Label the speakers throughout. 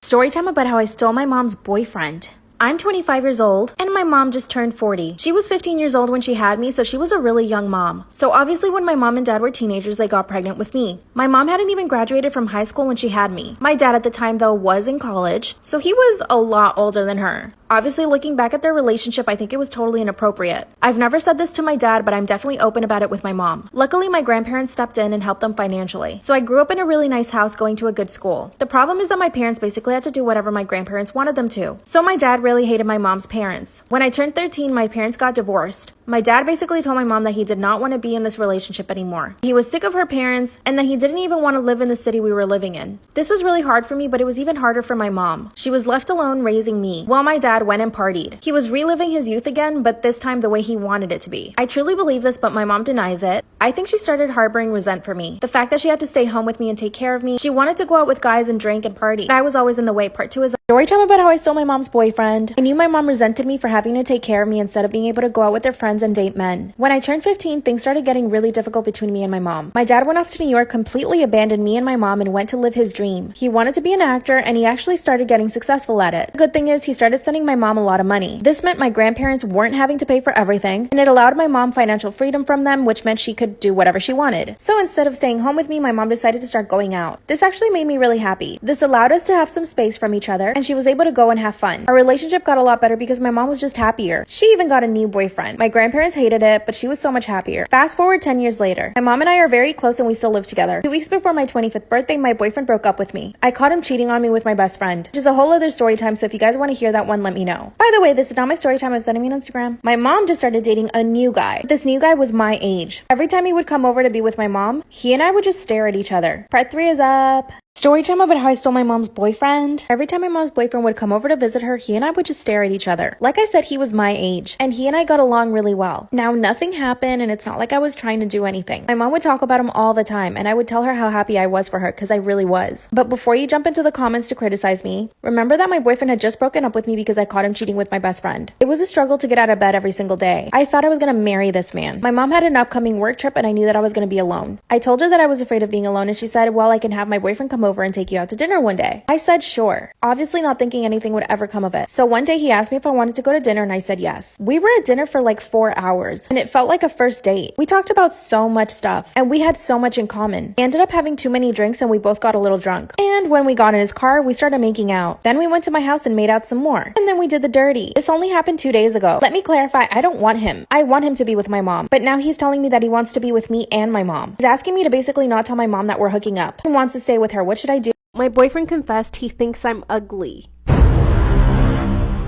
Speaker 1: Story time about how I stole my mom's boyfriend. I'm 25 years old, and my mom just turned 40. She was 15 years old when she had me, so she was a really young mom. So obviously when my mom and dad were teenagers, they got pregnant with me. My mom hadn't even graduated from high school when she had me. My dad at the time, though, was in college, so he was a lot older than her. Obviously, looking back at their relationship, I think it was totally inappropriate. I've never said this to my dad, but I'm definitely open about it with my mom. Luckily, my grandparents stepped in and helped them financially. So I grew up in a really nice house going to a good school. The problem is that my parents basically had to do whatever my grandparents wanted them to. So my dad really hated my mom's parents. When I turned 13, my parents got divorced. My dad basically told my mom that he did not want to be in this relationship anymore. He was sick of her parents and that he didn't even want to live in the city we were living in. This was really hard for me, but it was even harder for my mom. She was left alone raising me while my dad went and partied. He was reliving his youth again, but this time the way he wanted it to be. I truly believe this, but my mom denies it. I think she started harboring resent for me. The fact that she had to stay home with me and take care of me. She wanted to go out with guys and drink and party, but I was always in the way. Part 2 is story time about how I stole my mom's boyfriend. I knew my mom resented me for having to take care of me instead of being able to go out with their friends and date men. When I turned 15, things started getting really difficult between me and my mom. My dad went off to New York, completely abandoned me and my mom, and went to live his dream. He wanted to be an actor, and he actually started getting successful at it. The good thing is he started sending my mom a lot of money. This meant my grandparents weren't having to pay for everything, and it allowed my mom financial freedom from them, which meant she could do whatever she wanted. So instead of staying home with me, my mom decided to start going out. This actually made me really happy. This allowed us to have some space from each other, and she was able to go and have fun. Our relationship got a lot better because my mom was just happier. She even got a new boyfriend. My grandparents hated it, but she was so much happier. Fast forward 10 years later. My mom and I are very close and we still live together. 2 weeks before my 25th birthday, my boyfriend broke up with me. I caught him cheating on me with my best friend, which is a whole other story time, so if you guys want to hear that one, let me know. By the way, this is not my story time, I'm sending me on Instagram. My mom just started dating a new guy. This new guy was my age. Every time he would come over to be with my mom, he and I would just stare at each other. Part 3 is up. Story time about how I stole my mom's boyfriend. Every time my mom's boyfriend would come over to visit her, he and I would just stare at each other. Like I said, he was my age, and he and I got along really well. Now, nothing happened, and it's not like I was trying to do anything. My mom would talk about him all the time, and I would tell her how happy I was for her, because I really was. But before you jump into the comments to criticize me, remember that my boyfriend had just broken up with me because I caught him cheating with my best friend. It was a struggle to get out of bed every single day. I thought I was gonna marry this man. My mom had an upcoming work trip, and I knew that I was gonna be alone. I told her that I was afraid of being alone, and she said, well, I can have my boyfriend come over and take you out to dinner one day. I said sure, obviously not thinking anything would ever come of it. So one day he asked me if I wanted to go to dinner and I said yes. We were at dinner for like 4 hours and it felt like a first date. We talked about so much stuff and we had so much in common. We ended up having too many drinks and we both got a little drunk. And when we got in his car, we started making out. Then we went to my house and made out some more. And then we did the dirty. This only happened 2 days ago. Let me clarify, I don't want him. I want him to be with my mom. But now he's telling me that he wants to be with me and my mom. He's asking me to basically not tell my mom that we're hooking up and wants to stay with her. What should I do?
Speaker 2: My boyfriend confessed he thinks I'm ugly.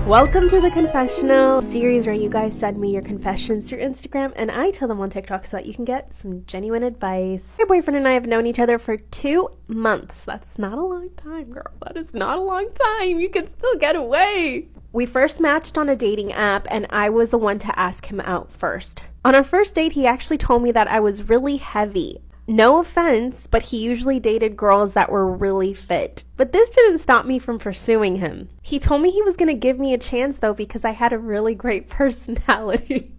Speaker 2: Welcome to the confessional series where you guys send me your confessions through Instagram and I tell them on TikTok so that you can get some genuine advice. My boyfriend and I have known each other for 2 months. That's not a long time, girl. That is not a long time. You can still get away. We first matched on a dating app and I was the one to ask him out first. On our first date, he actually told me that I was really heavy. No offense, but he usually dated girls that were really fit. But this didn't stop me from pursuing him. He told me he was going to give me a chance though because I had a really great personality.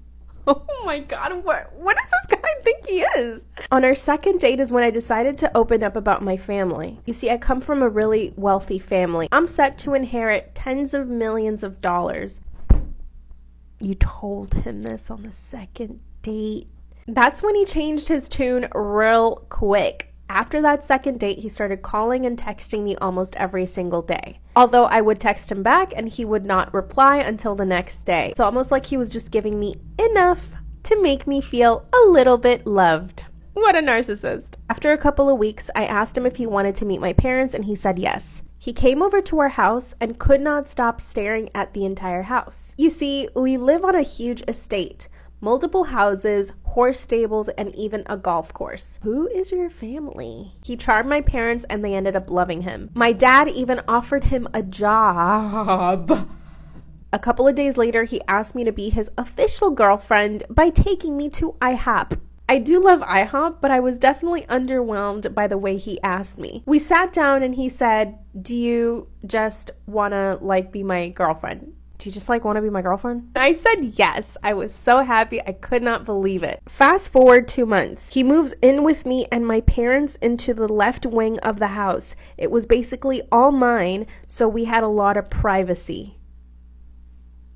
Speaker 2: Oh my god, what does this guy think he is? On our second date is when I decided to open up about my family. You see, I come from a really wealthy family. I'm set to inherit tens of millions of dollars. You told him this on the second date. That's when he changed his tune real quick. After that second date, he started calling and texting me almost every single day. Although I would text him back and he would not reply until the next day. It's almost like he was just giving me enough to make me feel a little bit loved. What a narcissist. After a couple of weeks, I asked him if he wanted to meet my parents and he said yes. He came over to our house and could not stop staring at the entire house. You see, we live on a huge estate. Multiple houses, horse stables, and even a golf course. Who is your family? He charmed my parents and they ended up loving him. My dad even offered him a job. A couple of days later, he asked me to be his official girlfriend by taking me to IHOP. I do love IHOP, but I was definitely underwhelmed by the way he asked me. We sat down and he said, do you just wanna be my girlfriend? do you just like want to be my girlfriend? I said yes. I was so happy. I could not believe it. Fast forward 2 months. He moves in with me and my parents into the left wing of the house. It was basically all mine, so we had a lot of privacy.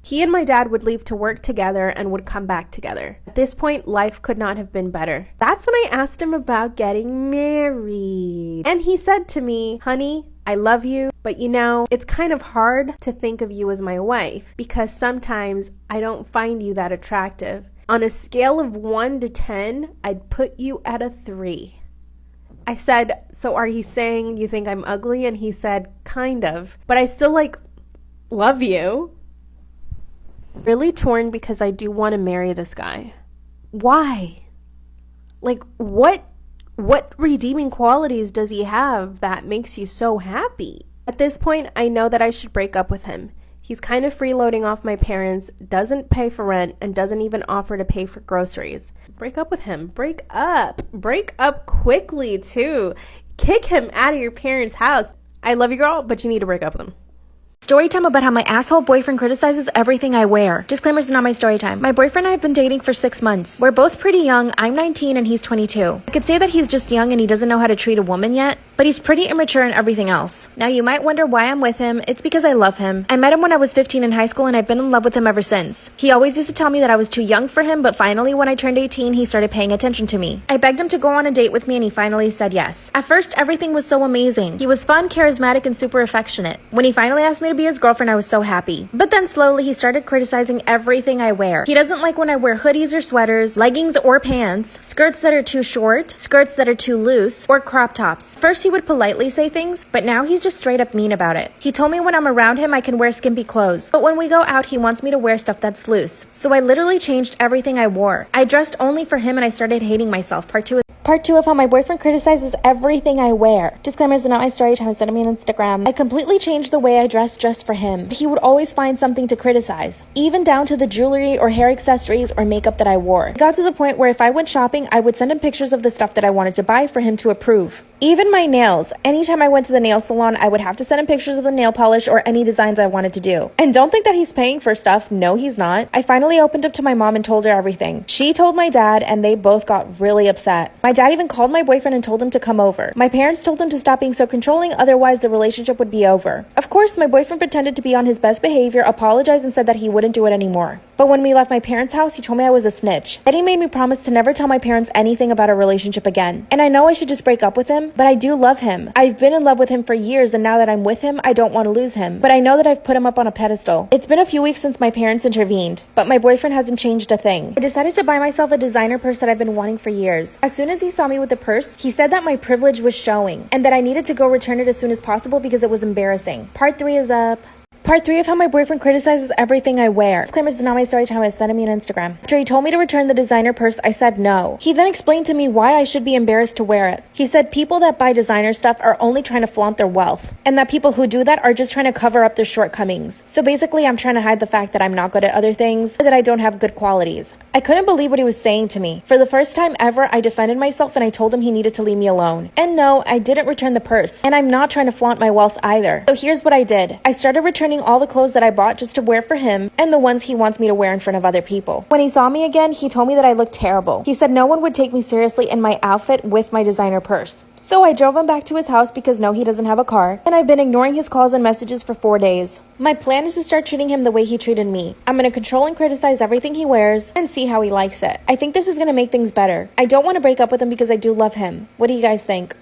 Speaker 2: He and my dad would leave to work together and would come back together. At this point, life could not have been better. That's when I asked him about getting married. And he said to me, honey, I love you, but you know, it's kind of hard to think of you as my wife because sometimes I don't find you that attractive. On a scale of 1 to 10, I'd put you at a 3. I said, so are you saying you think I'm ugly? And he said, kind of, but I still love you. Really torn because I do want to marry this guy. Why? What redeeming qualities does he have that makes you so happy? At this point, I know that I should break up with him. He's kind of freeloading off my parents, doesn't pay for rent, and doesn't even offer to pay for groceries. Break up with him. Break up. Break up quickly, too. Kick him out of your parents' house. I love you, girl, but you need to break up with him.
Speaker 1: Story time about how my asshole boyfriend criticizes everything I wear. Disclaimer's not my story time. My boyfriend and I have been dating for 6 months. We're both pretty young. I'm 19 and he's 22. I could say that he's just young and he doesn't know how to treat a woman yet, but he's pretty immature in everything else. Now you might wonder why I'm with him. It's because I love him. I met him when I was 15 in high school and I've been in love with him ever since. He always used to tell me that I was too young for him, but finally when I turned 18, he started paying attention to me. I begged him to go on a date with me and he finally said yes. At first, everything was so amazing. He was fun, charismatic, and super affectionate. When he finally asked me to be his girlfriend, I was so happy. But then slowly he started criticizing everything I wear. He doesn't like when I wear hoodies or sweaters, leggings or pants, skirts that are too short, skirts that are too loose, or crop tops. First he would politely say things, but now he's just straight up mean about it. He told me when I'm around him I can wear skimpy clothes, but when we go out he wants me to wear stuff that's loose. So I literally changed everything I wore. I dressed only for him and I started hating myself. Part two of how my boyfriend criticizes everything I wear. Disclaimers are not my story time. Send me on Instagram. I completely changed the way I dress just for him. He would always find something to criticize, even down to the jewelry or hair accessories or makeup that I wore. It got to the point where if I went shopping, I would send him pictures of the stuff that I wanted to buy for him to approve. Even my nails. Anytime I went to the nail salon, I would have to send him pictures of the nail polish or any designs I wanted to do. And don't think that he's paying for stuff. No, he's not. I finally opened up to my mom and told her everything. She told my dad and they both got really upset. My dad even called my boyfriend and told him to come over. My parents told him to stop being so controlling, otherwise the relationship would be over. Of course, my boyfriend pretended to be on his best behavior, apologized and said that he wouldn't do it anymore. But when we left my parents' house, he told me I was a snitch. Then he made me promise to never tell my parents anything about our relationship again. And I know I should just break up with him, but I do love him. I've been in love with him for years, and now that I'm with him, I don't want to lose him. But I know that I've put him up on a pedestal. It's been a few weeks since my parents intervened, but my boyfriend hasn't changed a thing. I decided to buy myself a designer purse that I've been wanting for years. As soon as he saw me with the purse, he said that my privilege was showing, and that I needed to go return it as soon as possible because it was embarrassing. Part 3 is up. Part 3 of how my boyfriend criticizes everything I wear. Disclaimers is not my story time. I sent me on Instagram. After he told me to return the designer purse, I said no. He then explained to me why I should be embarrassed to wear it. He said people that buy designer stuff are only trying to flaunt their wealth, and that people who do that are just trying to cover up their shortcomings. So basically, I'm trying to hide the fact that I'm not good at other things, or that I don't have good qualities. I couldn't believe what he was saying to me. For the first time ever, I defended myself and I told him he needed to leave me alone. And no, I didn't return the purse, and I'm not trying to flaunt my wealth either. So here's what I did. I started returning all the clothes that I bought just to wear for him and the ones he wants me to wear in front of other people. When he saw me again, he told me that I looked terrible. He said no one would take me seriously in my outfit with my designer purse. So I drove him back to his house because no, he doesn't have a car, and I've been ignoring his calls and messages for 4 days. My plan is to start treating him the way he treated me. I'm going to control and criticize everything he wears and see how he likes it. I think this is going to make things better. I don't want to break up with him because I do love him. What do you guys think?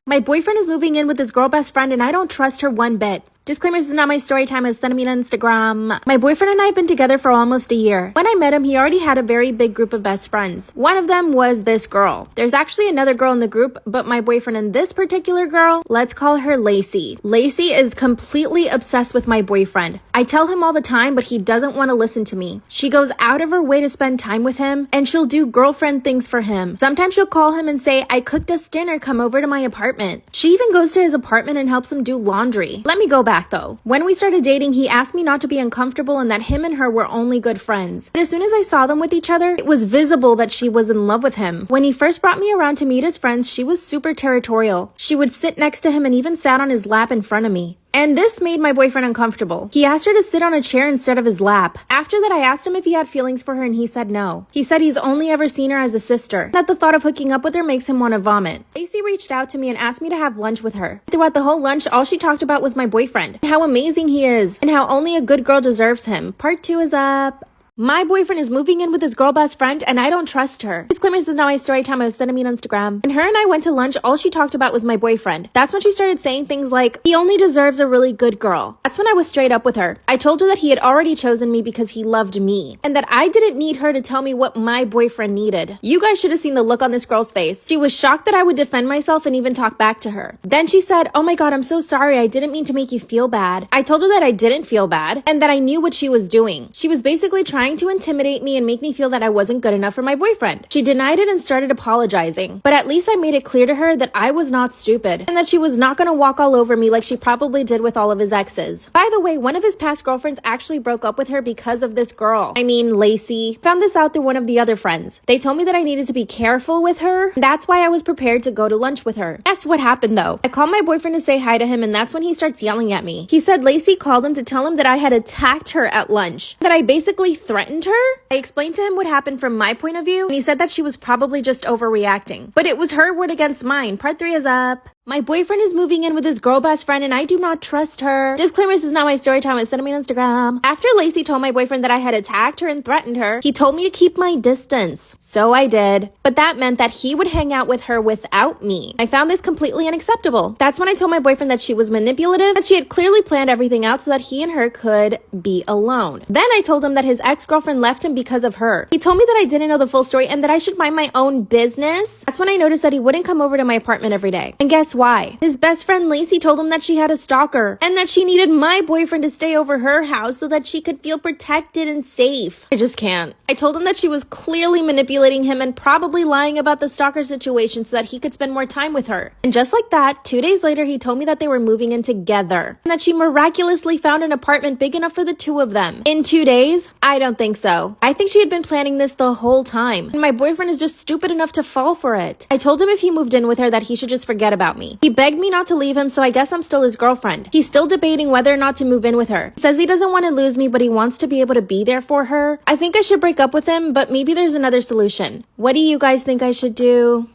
Speaker 1: My boyfriend is moving in with his girl best friend and I don't trust her one bit. Disclaimer, this is not my story time. Send me on Instagram. My boyfriend and I have been together for almost a year. When I met him, he already had a very big group of best friends. One of them was this girl. There's actually another girl in the group, but my boyfriend and this particular girl, let's call her Lacey. Lacey is completely obsessed with my boyfriend. I tell him all the time, but he doesn't want to listen to me. She goes out of her way to spend time with him, and she'll do girlfriend things for him. Sometimes she'll call him and say, I cooked us dinner, come over to my apartment. She even goes to his apartment and helps him do laundry. Let me go back though. When we started dating, he asked me not to be uncomfortable and that him and her were only good friends. But as soon as I saw them with each other, it was visible that she was in love with him. When he first brought me around to meet his friends, she was super territorial. She would sit next to him and even sat on his lap in front of me. And this made my boyfriend uncomfortable. He asked her to sit on a chair instead of his lap. After that, I asked him if he had feelings for her and he said no. He said he's only ever seen her as a sister, that the thought of hooking up with her makes him want to vomit. Lacey reached out to me and asked me to have lunch with her. Throughout the whole lunch, all she talked about was my boyfriend, and how amazing he is, and how only a good girl deserves him. Part 2 is up. My boyfriend is moving in with his girl best friend and I don't trust her. Disclaimer, this is not my story time. I was sending me on Instagram. And her and I went to lunch. All she talked about was my boyfriend. That's when she started saying things like, he only deserves a really good girl. That's when I was straight up with her. I told her that he had already chosen me because he loved me. And that I didn't need her to tell me what my boyfriend needed. You guys should have seen the look on this girl's face. She was shocked that I would defend myself and even talk back to her. Then she said, oh my god, I'm so sorry. I didn't mean to make you feel bad. I told her that I didn't feel bad and that I knew what she was doing. She was basically trying to intimidate me and make me feel that I wasn't good enough for my boyfriend. She denied it and started apologizing. But at least I made it clear to her that I was not stupid and that she was not going to walk all over me like she probably did with all of his exes. By the way, one of his past girlfriends actually broke up with her because of this girl. I mean, Lacey. Found this out through one of the other friends. They told me that I needed to be careful with her. That's why I was prepared to go to lunch with her. Guess what happened though? I called my boyfriend to say hi to him and that's when he starts yelling at me. He said Lacey called him to tell him that I had attacked her at lunch. That I basically threatened her. I explained to him what happened from my point of view, and he said that she was probably just overreacting. But it was her word against mine. Part 3 is up. My boyfriend is moving in with his girl best friend and I do not trust her. Disclaimer, this is not my story time. It's sending me on Instagram. After Lacey told my boyfriend that I had attacked her and threatened her, he told me to keep my distance. So I did. But that meant that he would hang out with her without me. I found this completely unacceptable. That's when I told my boyfriend that she was manipulative, that she had clearly planned everything out so that he and her could be alone. Then I told him that his ex-girlfriend left him because of her. He told me that I didn't know the full story and that I should mind my own business. That's when I noticed that he wouldn't come over to my apartment every day. And guess why? His best friend Lacey told him that she had a stalker and that she needed my boyfriend to stay over her house so that she could feel protected and safe. I just can't. I told him that she was clearly manipulating him and probably lying about the stalker situation so that he could spend more time with her. And just like that, 2 days later, he told me that they were moving in together and that she miraculously found an apartment big enough for the two of them. In 2 days? I don't think so. I think she had been planning this the whole time. And my boyfriend is just stupid enough to fall for it. I told him if he moved in with her that he should just forget about me. He begged me not to leave him, so I guess I'm still his girlfriend. He's still debating whether or not to move in with her. He says he doesn't want to lose me, but he wants to be able to be there for her. I think I should break up with him, but maybe there's another solution. What do you guys think I should do?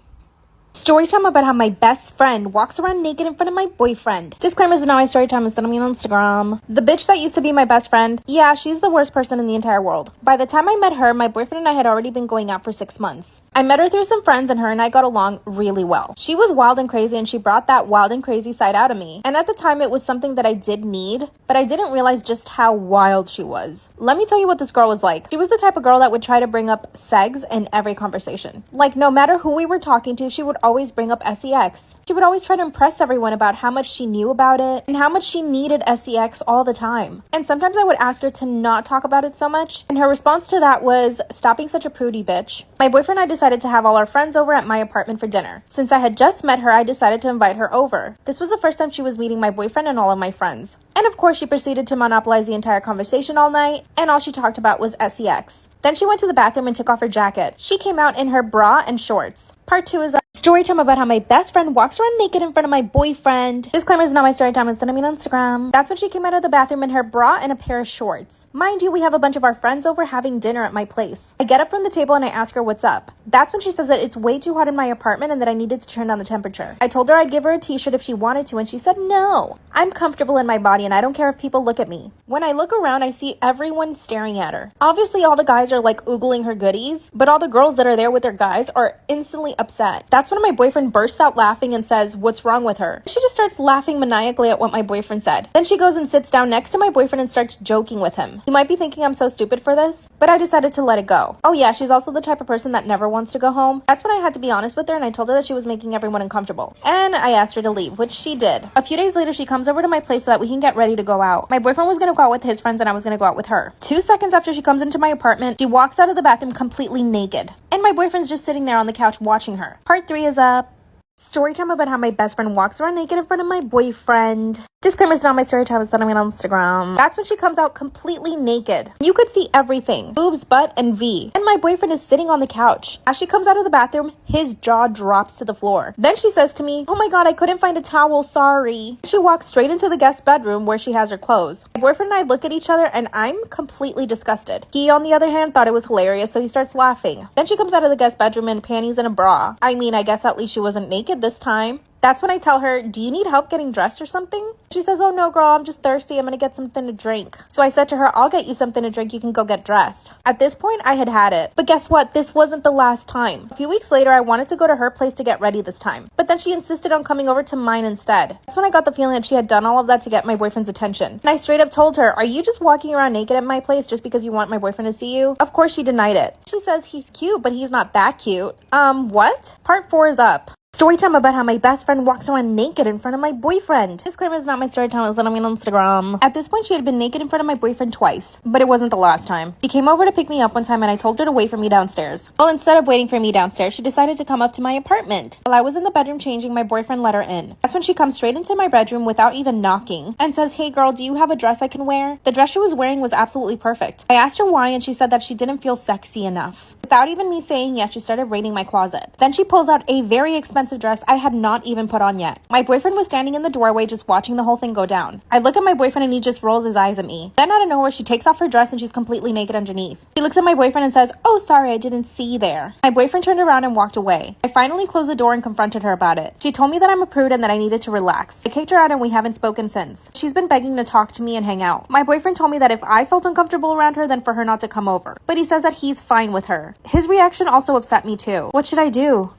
Speaker 1: Story time about how my best friend walks around naked in front of my boyfriend. Disclaimers is not my story time, and send me on Instagram. The bitch that used to be my best friend, yeah, she's the worst person in the entire world. By the time I met her, my boyfriend and I had already been going out for 6 months. I met her through some friends and her and I got along really well. She was wild and crazy and she brought that wild and crazy side out of me. And at the time it was something that I did need, but I didn't realize just how wild she was. Let me tell you what this girl was like. She was the type of girl that would try to bring up sex in every conversation. Like no matter who we were talking to, she would always bring up sex. She would always try to impress everyone about how much she knew about it and how much she needed sex all the time. And sometimes I would ask her to not talk about it so much, and her response to that was, "Stop being such a prudy, bitch." My boyfriend and I decided to have all our friends over at my apartment for dinner. Since I had just met her, I decided to invite her over. This was the first time she was meeting my boyfriend and all of my friends. And of course, she proceeded to monopolize the entire conversation all night, and all she talked about was sex. Then she went to the bathroom and took off her jacket. She came out in her bra and shorts. Part 2 is a story time about how my best friend walks around naked in front of my boyfriend. Disclaimer is not my story time, it's sending me on Instagram. That's when she came out of the bathroom in her bra and a pair of shorts. Mind you, we have a bunch of our friends over having dinner at my place. I get up from the table and I ask her what's up. That's when she says that it's way too hot in my apartment and that I needed to turn down the temperature. I told her I'd give her a t-shirt if she wanted to, and she said no. I'm comfortable in my body and I don't care if people look at me. When I look around, I see everyone staring at her. Obviously, all the guys are like oogling her goodies, but all the girls that are there with their guys are instantly upset. That's when my boyfriend bursts out laughing and says, "What's wrong with her?" She just starts laughing maniacally at what my boyfriend said. Then she goes and sits down next to my boyfriend and starts joking with him. You might be thinking I'm so stupid for this, but I decided to let it go. Oh yeah, she's also the type of person that never wants to go home. That's when I had to be honest with her and I told her that she was making everyone uncomfortable. And I asked her to leave, which she did. A few days later, she comes over to my place so that we can get ready to go out. My boyfriend was gonna go out with his friends and I was gonna go out with her. 2 seconds after she comes into my apartment, she walks out of the bathroom completely naked. And my boyfriend's just sitting there on the couch watching her. Part 3 is up. Story time about how my best friend walks around naked in front of my boyfriend. Disclaimer's not my story time, it's something on Instagram. That's when she comes out completely naked. You could see everything. Boobs, butt, and V. And my boyfriend is sitting on the couch. As she comes out of the bathroom, his jaw drops to the floor. Then she says to me, "Oh my god, I couldn't find a towel, sorry." She walks straight into the guest bedroom where she has her clothes. My boyfriend and I look at each other and I'm completely disgusted. He, on the other hand, thought it was hilarious, so he starts laughing. Then she comes out of the guest bedroom in panties and a bra. I mean, I guess at least she wasn't naked this time. That's when I tell her, "Do you need help getting dressed or something?" She says, "Oh no, girl, I'm just thirsty. I'm gonna get something to drink." So I said to her, "I'll get you something to drink. You can go get dressed." At this point, I had it. But guess what? This wasn't the last time. A few weeks later, I wanted to go to her place to get ready this time. But then she insisted on coming over to mine instead. That's when I got the feeling that she had done all of that to get my boyfriend's attention. And I straight up told her, "Are you just walking around naked at my place just because you want my boyfriend to see you?" Of course, she denied it. She says he's cute, but he's not that cute. What? Part 4 is up. Story time about how my best friend walks around naked in front of my boyfriend. Disclaimer is not my story time, it's on Instagram. At this point, she had been naked in front of my boyfriend twice, but it wasn't the last time. She came over to pick me up one time and I told her to wait for me downstairs. Well, instead of waiting for me downstairs, she decided to come up to my apartment. While I was in the bedroom changing, my boyfriend let her in. That's when she comes straight into my bedroom without even knocking and says, "Hey girl, do you have a dress I can wear?" The dress she was wearing was absolutely perfect. I asked her why and she said that she didn't feel sexy enough. Without even me saying yes, she started raiding my closet. Then she pulls out a very expensive dress I had not even put on yet. My boyfriend was standing in the doorway just watching the whole thing go down. I look at my boyfriend and he just rolls his eyes at me. Then out of nowhere, she takes off her dress and she's completely naked underneath. She looks at my boyfriend and says, "Oh, sorry, I didn't see there." My boyfriend turned around and walked away. I finally closed the door and confronted her about it. She told me that I'm a prude and that I needed to relax. I kicked her out and we haven't spoken since. She's been begging to talk to me and hang out. My boyfriend told me that if I felt uncomfortable around her, then for her not to come over. But he says that he's fine with her. His reaction also upset me too. What should I do?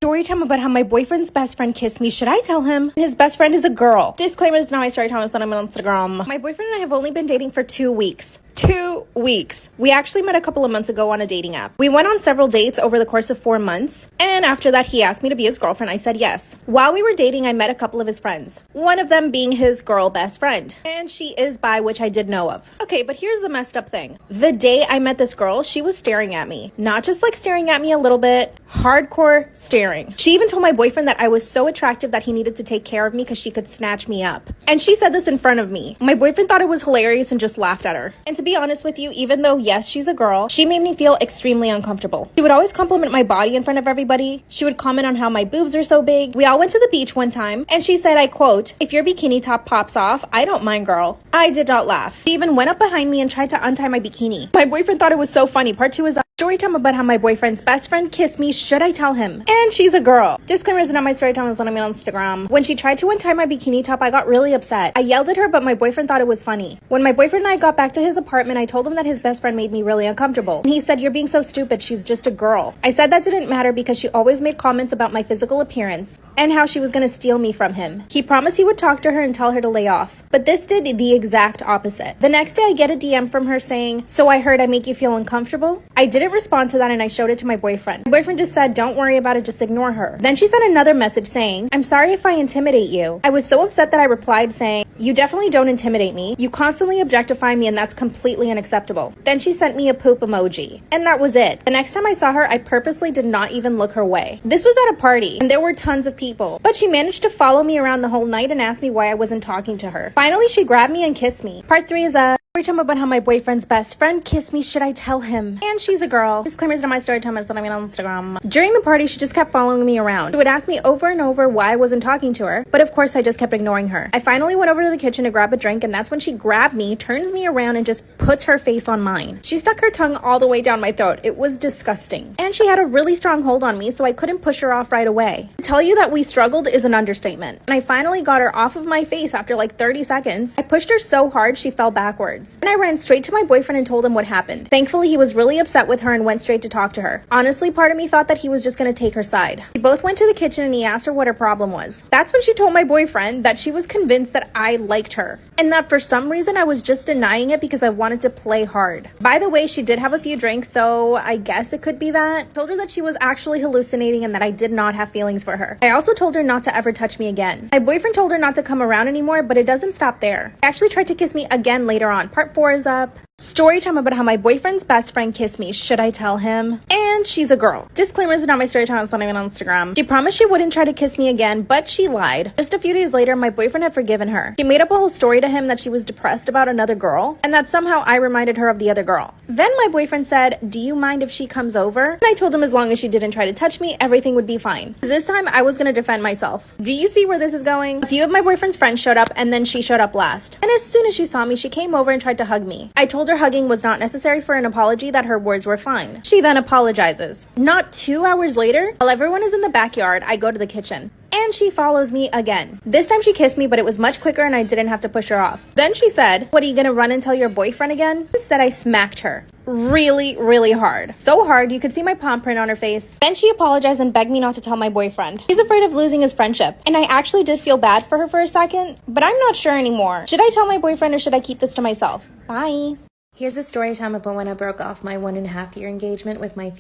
Speaker 1: Story time about how my boyfriend's best friend kissed me. Should I tell him? His best friend is a girl. Disclaimer is not my story time, it's not on Instagram. My boyfriend and I have only been dating for 2 weeks. 2 weeks. We actually met a couple of months ago on a dating app. We went on several dates over the course of 4 months, and after that he asked me to be his girlfriend. I said yes. While we were dating, I met a couple of his friends, one of them being his girl best friend, and she is bi, which I did know of. Okay, but here's the messed up thing. The day I met this girl, she was staring at me. Not just like staring at me a little bit, hardcore staring. She even told my boyfriend that I was so attractive that he needed to take care of me because she could snatch me up. And she said this in front of me. My boyfriend thought it was hilarious and just laughed at her. And to be honest with you, even though yes, she's a girl, she made me feel extremely uncomfortable. She would always compliment my body in front of everybody. She would comment on how my boobs are so big. We all went to the beach one time and she said, I quote, "If your bikini top pops off, I don't mind, girl." I did not laugh. She even went up behind me and tried to untie my bikini. My boyfriend thought it was so funny. Part 2 is story time about how my boyfriend's best friend kissed me. Should I tell him? And she's a girl. Disclaimer is not my story time, it's on Instagram. When she tried to untie my bikini top, I got really upset. I yelled at her, but my boyfriend thought it was funny. When my boyfriend and I got back to his apartment, I told him that his best friend made me really uncomfortable. And he said, "You're being so stupid, she's just a girl." I said that didn't matter because she always made comments about my physical appearance and how she was gonna steal me from him. He promised he would talk to her and tell her to lay off. But this did the exact opposite. The next day I get a DM from her saying, "So I heard I make you feel uncomfortable?" I didn't respond to that and I showed it to my boyfriend. My boyfriend just said, "Don't worry about it, just ignore her." Then she sent another message saying, "I'm sorry if I intimidate you." I was so upset that I replied saying, "You definitely don't intimidate me. You constantly objectify me and that's completely unacceptable." Then she sent me a poop emoji. And that was it. The next time I saw her, I purposely did not even look her way. This was at a party and there were tons of people, but she managed to follow me around the whole night and asked me why I wasn't talking to her. Finally, she grabbed me and kissed me. Part 3 is story time about how my boyfriend's best friend kissed me. Should I tell him? And she's a girl. Disclaimer is not my story time, it's on Instagram. During the party, she just kept following me around. She would ask me over and over why I wasn't talking to her, but of course I just kept ignoring her. I finally went over to the kitchen to grab a drink, and that's when she grabbed me, turns me around, and just puts her face on mine. She stuck her tongue all the way down my throat. It was disgusting. And she had a really strong hold on me, so I couldn't push her off right away. To tell you that we struggled is an understatement. And I finally got her off of my face after like 30 seconds. I pushed her so hard she fell backwards. And I ran straight to my boyfriend and told him what happened. Thankfully, he was really upset with her and went straight to talk to her. Honestly, part of me thought that he was just going to take her side. We both went to the kitchen and he asked her what her problem was. That's when she told my boyfriend that she was convinced that I liked her and that for some reason I was just denying it because I wanted to play hard. By the way, she did have a few drinks, so I guess it could be that. I told her that she was actually hallucinating and that I did not have feelings for her. I also told her not to ever touch me again. My boyfriend told her not to come around anymore, but it doesn't stop there. He actually tried to kiss me again later on. Part 4 is up. Story time about how my boyfriend's best friend kissed me. Should I tell him? And she's a girl. Disclaimer, is not my story time. It's not even on Instagram. She promised she wouldn't try to kiss me again, but she lied. Just a few days later, my boyfriend had forgiven her. She made up a whole story to him that she was depressed about another girl and that somehow I reminded her of the other girl. Then my boyfriend said, "Do you mind if she comes over?" And I told him as long as she didn't try to touch me, everything would be fine. This time I was gonna defend myself. Do you see where this is going? A few of my boyfriend's friends showed up and then she showed up last. And as soon as she saw me, she came over and tried to hug me. I told her hugging was not necessary for an apology, that her words were fine. She then apologizes. Not 2 hours later, while everyone is in the backyard, I go to the kitchen. And she follows me again. This time she kissed me, but it was much quicker and I didn't have to push her off. Then she said, "What, are you gonna run and tell your boyfriend again?" Instead, I smacked her. Really, really hard. So hard, you could see my palm print on her face. Then she apologized and begged me not to tell my boyfriend. He's afraid of losing his friendship. And I actually did feel bad for her for a second, but I'm not sure anymore. Should I tell my boyfriend or should I keep this to myself? Bye. Here's a story time about when I broke off my 1.5-year engagement with my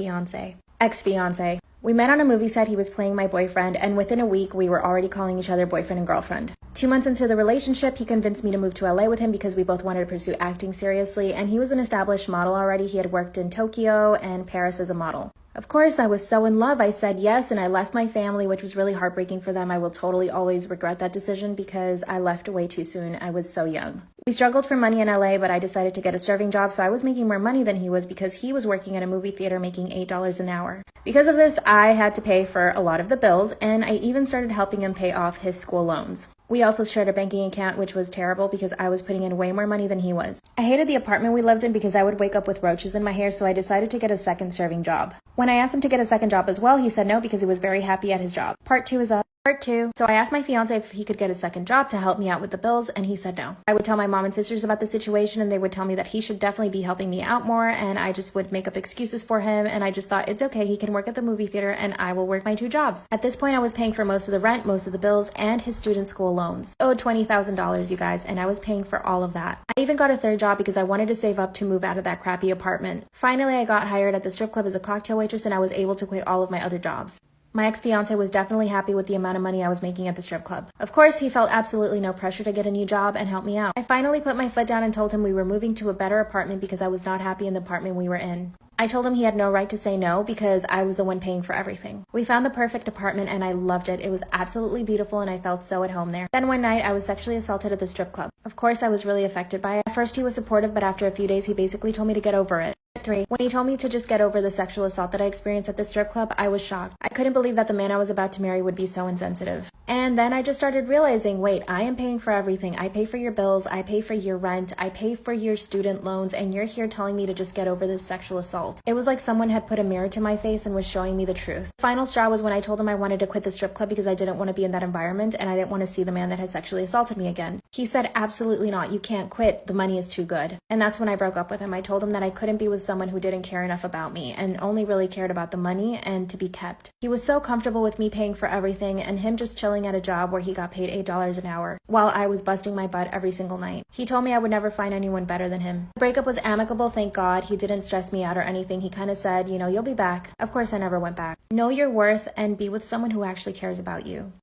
Speaker 1: ex-fiance. We met on a movie set. He was playing my boyfriend, and within a week, we were already calling each other boyfriend and girlfriend. 2 months into the relationship, he convinced me to move to LA with him because we both wanted to pursue acting seriously, and he was an established model already. He had worked in Tokyo and Paris as a model. Of course, I was so in love. I said yes, and I left my family, which was really heartbreaking for them. I will totally always regret that decision because I left way too soon. I was so young. We struggled for money in LA, but I decided to get a serving job, so I was making more money than he was because he was working at a movie theater making $8 an hour. Because of this, I had to pay for a lot of the bills, and I even started helping him pay off his school loans. We also shared a banking account, which was terrible because I was putting in way more money than he was. I hated the apartment we lived in because I would wake up with roaches in my hair, so I decided to get a second serving job. When I asked him to get a second job as well, he said no because he was very happy at his job. Part 2 is up. Part 2. So I asked my fiance if he could get a second job to help me out with the bills, and he said no. I would tell my mom and sisters about the situation, and they would tell me that he should definitely be helping me out more, and I just would make up excuses for him, and I just thought it's okay, he can work at the movie theater, and I will work my 2 jobs. At this point, I was paying for most of the rent, most of the bills, and his student school loans. I owed $20,000, you guys, and I was paying for all of that. I even got a 3rd job because I wanted to save up to move out of that crappy apartment. Finally, I got hired at the strip club as a cocktail waitress, and I was able to quit all of my other jobs. My ex-fiance was definitely happy with the amount of money I was making at the strip club. Of course, he felt absolutely no pressure to get a new job and help me out. I finally put my foot down and told him we were moving to a better apartment because I was not happy in the apartment we were in. I told him he had no right to say no because I was the one paying for everything. We found the perfect apartment and I loved it. It was absolutely beautiful and I felt so at home there. Then one night I was sexually assaulted at the strip club. Of course, I was really affected by it. At first he was supportive, but after a few days he basically told me to get over it. 3. When he told me to just get over the sexual assault that I experienced at the strip club, I was shocked. I couldn't believe that the man I was about to marry would be so insensitive. And then I just started realizing, wait, I am paying for everything. I pay for your bills, I pay for your rent, I pay for your student loans, and you're here telling me to just get over this sexual assault. It was like someone had put a mirror to my face and was showing me the truth. The final straw was when I told him I wanted to quit the strip club because I didn't want to be in that environment and I didn't want to see the man that had sexually assaulted me again. He said, absolutely not, you can't quit, the money is too good. And that's when I broke up with him. I told him that I couldn't be with someone who didn't care enough about me and only really cared about the money and to be kept. He was so comfortable with me paying for everything and him just chilling at a job where he got paid $8 an hour while I was busting my butt every single night. He told me I would never find anyone better than him. The breakup was amicable, thank God. He didn't stress me out or anything. He kind of said, you know, you'll be back. Of course, I never went back. Know your worth and be with someone who actually cares about you.